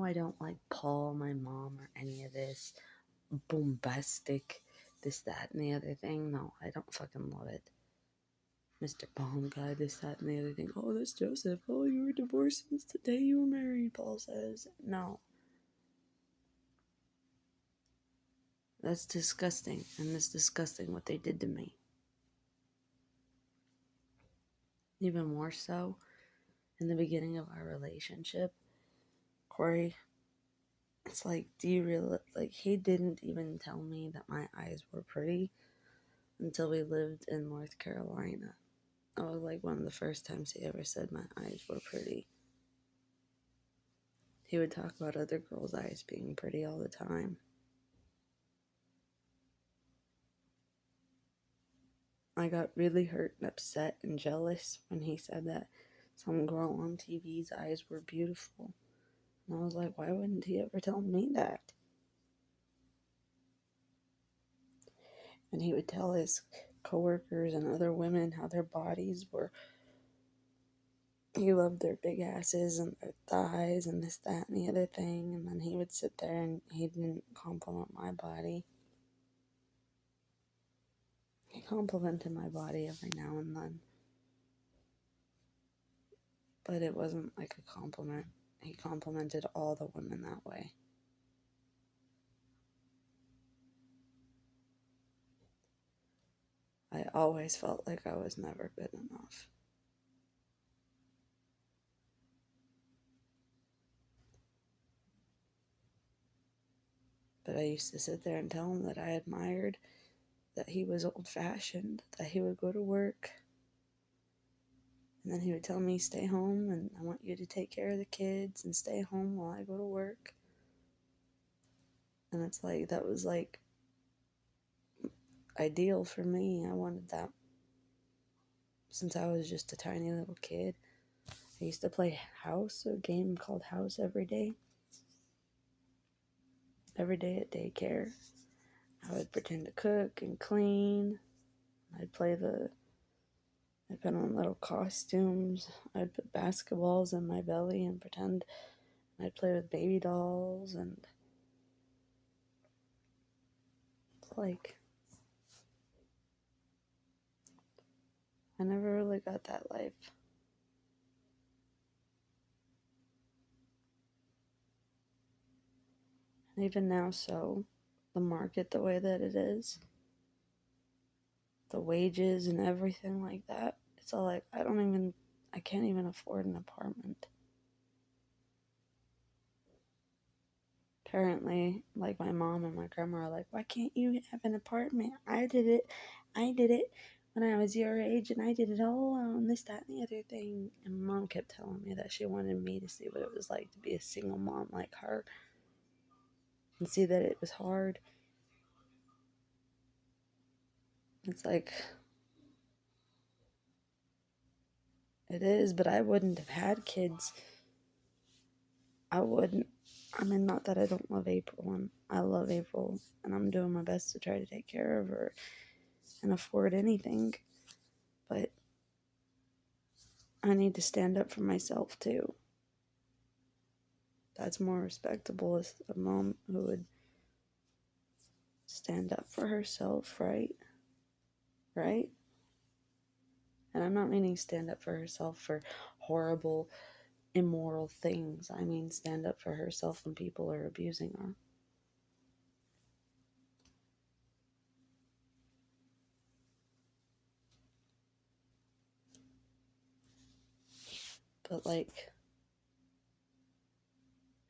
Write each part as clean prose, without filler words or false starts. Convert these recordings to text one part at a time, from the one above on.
I don't like Paul, my mom, or any of this bombastic, this, that, and the other thing. No, I don't fucking love it. Mr. Bomb Guy, this, that, and the other thing. Oh, that's Joseph. Oh, you were divorced since the day you were married, Paul says. No. That's disgusting, and it's disgusting what they did to me. Even more so, in the beginning of our relationship, Corey, it's like, do you really, like, he didn't even tell me that my eyes were pretty until we lived in North Carolina. That was like one of the first times he ever said my eyes were pretty. He would talk about other girls' eyes being pretty all the time. I got really hurt and upset and jealous when he said that some girl on TV's eyes were beautiful. And I was like, why wouldn't he ever tell me that? And he would tell his coworkers and other women how their bodies were, he loved their big asses and their thighs and this, that, and the other thing. And then he would sit there and he didn't compliment my body. He complimented my body every now and then. But it wasn't like a compliment. He complimented all the women that way. I always felt like I was never good enough. But I used to sit there and tell him that I admired that he was old-fashioned, that he would go to work, and then he would tell me, stay home, and I want you to take care of the kids and stay home while I go to work. And it's like, that was like ideal for me. I wanted that since I was just a tiny little kid. I used to play House, a game called House every day at daycare. I would pretend to cook and clean. I'd put on little costumes. I'd put basketballs in my belly and pretend I'd play with baby dolls. And it's like, I never really got that life. And even now, so the market the way that it is, the wages and everything like that, it's all like, I can't even afford an apartment. Apparently, like, my mom and my grandma are like, why can't you have an apartment? I did it when I was your age, and I did it all on this, that, and the other thing. And Mom kept telling me that she wanted me to see what it was like to be a single mom like her and see that it was hard. It's like, it is, but I wouldn't have had kids. I wouldn't. I mean, not that I don't love April, and I love April, and I'm doing my best to try to take care of her and afford anything, but I need to stand up for myself too. That's more respectable as a mom who would stand up for herself, right? Right? And I'm not meaning stand up for herself for horrible, immoral things. I mean stand up for herself when people are abusing her. But like,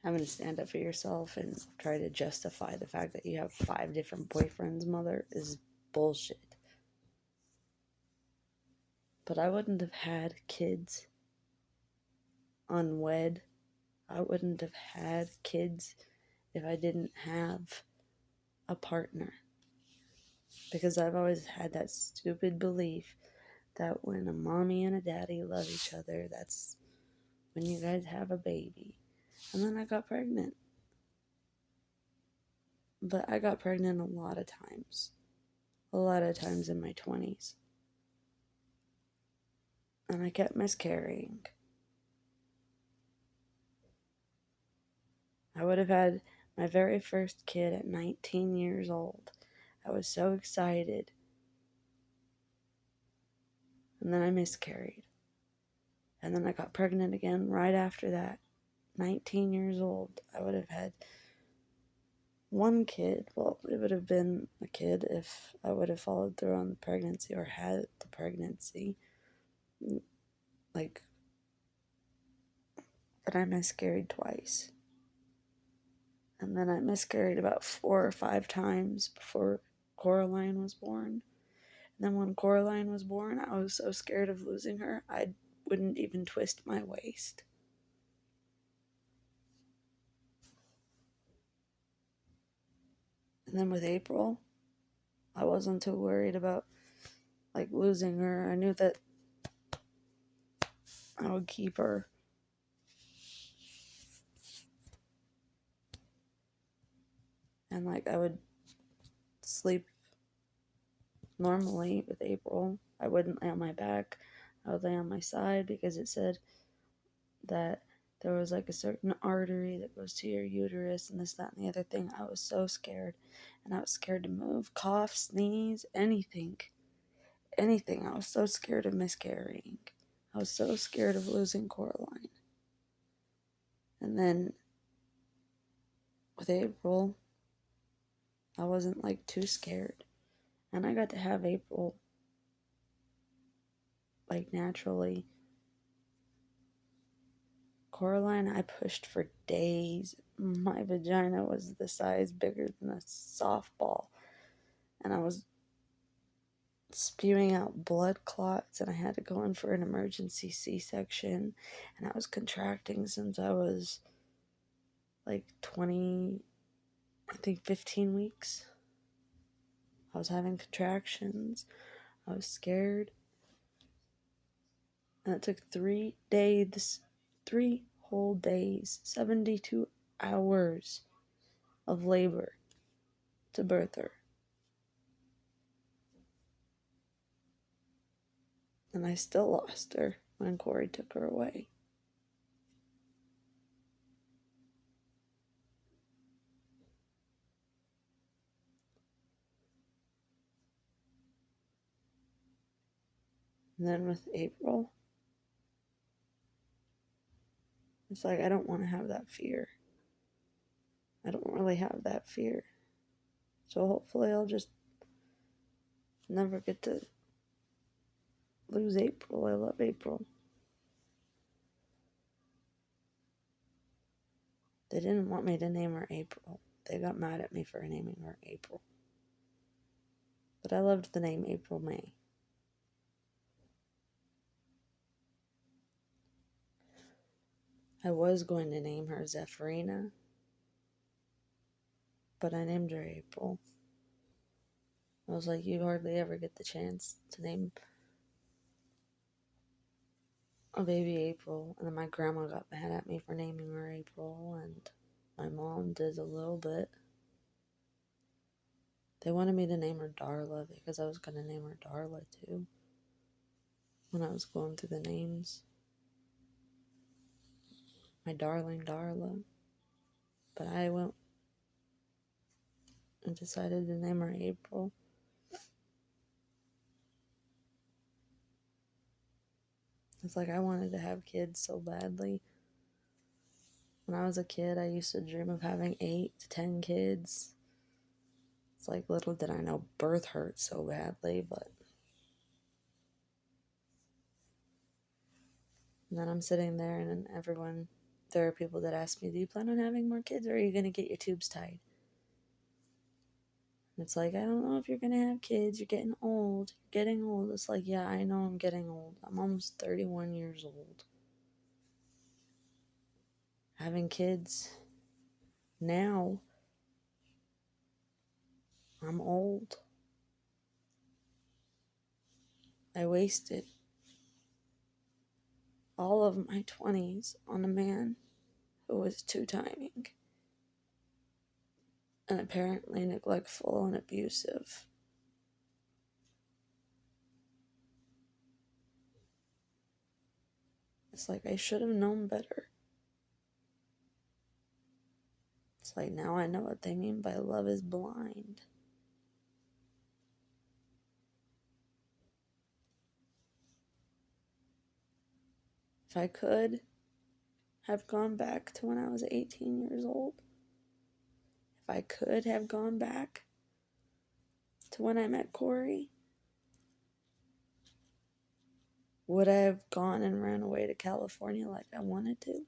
having to stand up for yourself and try to justify the fact that you have 5 different boyfriends, mother, is bullshit. But I wouldn't have had kids unwed. I wouldn't have had kids if I didn't have a partner. Because I've always had that stupid belief that when a mommy and a daddy love each other, that's when you guys have a baby. And then I got pregnant. But I got pregnant a lot of times. A lot of times in my 20s. And I kept miscarrying. I would have had my very first kid at 19 years old. I was so excited. And then I miscarried. And then I got pregnant again right after that. 19 years old. I would have had one kid. Well, it would have been a kid if I would have followed through on the pregnancy or had the pregnancy. Like, but I miscarried twice. And then I miscarried about 4 or 5 times before Coraline was born. And then when Coraline was born, I was so scared of losing her, I wouldn't even twist my waist. And then with April, I wasn't too worried about like losing her. I knew that I would keep her. And like I would sleep normally with April. I wouldn't lay on my back. I would lay on my side because it said that there was like a certain artery that goes to your uterus and this, that, and the other thing. I was so scared. And I was scared to move, cough, sneeze, anything. Anything. I was so scared of miscarrying. I was so scared of losing Coraline. And then with April, I wasn't like too scared. And I got to have April like naturally. Coraline, I pushed for days. My vagina was the size bigger than a softball. And I was spewing out blood clots, and I had to go in for an emergency C-section. And I was contracting since I was like 20, I think 15 weeks. I was having contractions. I was scared. And it took 3 days, 3 whole days, 72 hours of labor to birth her. And I still lost her when Corey took her away. And then with April, it's like I don't want to have that fear. I don't really have that fear. So hopefully I'll just never get to lose April. I love April. They didn't want me to name her April. They got mad at me for naming her April. But I loved the name April May. I was going to name her Zephyrina, but I named her April. I was like, you hardly ever get the chance to name a baby April. And then my grandma got mad at me for naming her April, and my mom did a little bit. They wanted me to name her Darla because I was going to name her Darla too when I was going through the names. My darling Darla. But I went and decided to name her April. It's like I wanted to have kids so badly. When I was a kid, I used to dream of having 8 to 10 kids. It's like little did I know birth hurt so badly, but... And then I'm sitting there and there are people that ask me, do you plan on having more kids or are you going to get your tubes tied? And it's like, I don't know if you're going to have kids. You're getting old. You're getting old. It's like, yeah, I know I'm getting old. I'm almost 31 years old. Having kids now, I'm old. I wasted all of my 20s on a man who was two-timing and apparently neglectful and abusive. It's like I should have known better. Like, now I know what they mean by love is blind. If I could have gone back to when I was 18 years old, if I could have gone back to when I met Corey, would I have gone and ran away to California like I wanted to?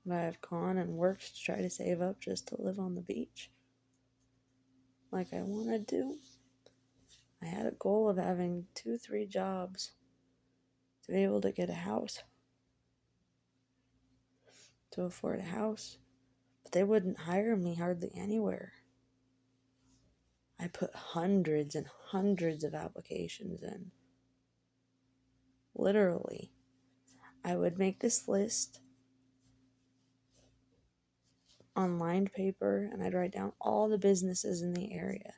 Would I have gone and worked to try to save up just to live on the beach like I wanted to? I had a goal of having 2-3 jobs to be able to get a house, to afford a house, but they wouldn't hire me hardly anywhere. I put hundreds and hundreds of applications in. Literally. I would make this list on lined paper and I'd write down all the businesses in the area.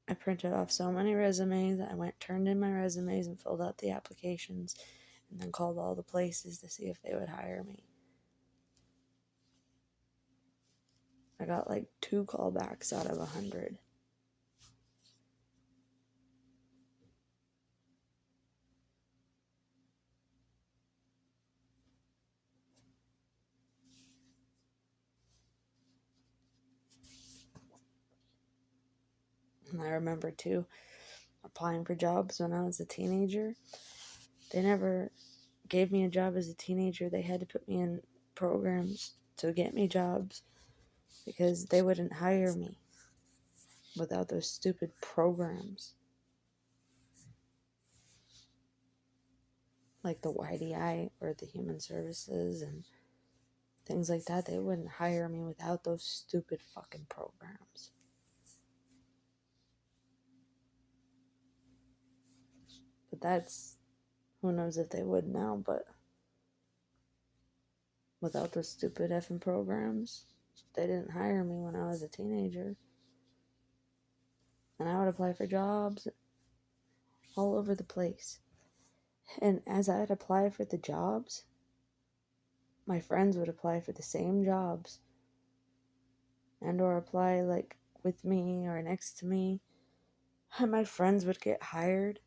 I printed off so many resumes. I turned in my resumes and filled out the applications and then called all the places to see if they would hire me. I got like 2 callbacks out of 100. And I remember too, applying for jobs when I was a teenager. They never gave me a job as a teenager. They had to put me in programs to get me jobs because they wouldn't hire me without those stupid programs. Like the YDI or the Human Services and things like that. They wouldn't hire me without those stupid fucking programs. But that's, who knows if they would now, but without those stupid effing programs, they didn't hire me when I was a teenager. And I would apply for jobs all over the place. And as I'd apply for the jobs, my friends would apply for the same jobs and or apply like with me or next to me. And my friends would get hired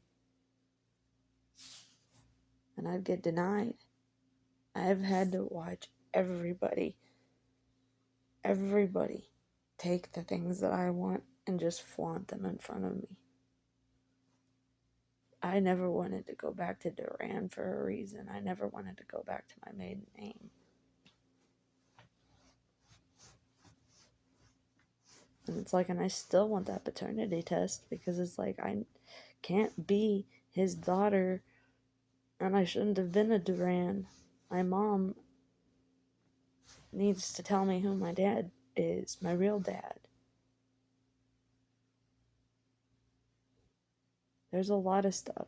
and I'd get denied. I've had to watch everybody take the things that I want and just flaunt them in front of me. I never wanted to go back to Duran for a reason. I never wanted to go back to my maiden name. And it's like, and I still want that paternity test because it's like, I can't be his daughter and I shouldn't have been a Duran. My mom needs to tell me who my dad is, my real dad. There's a lot of stuff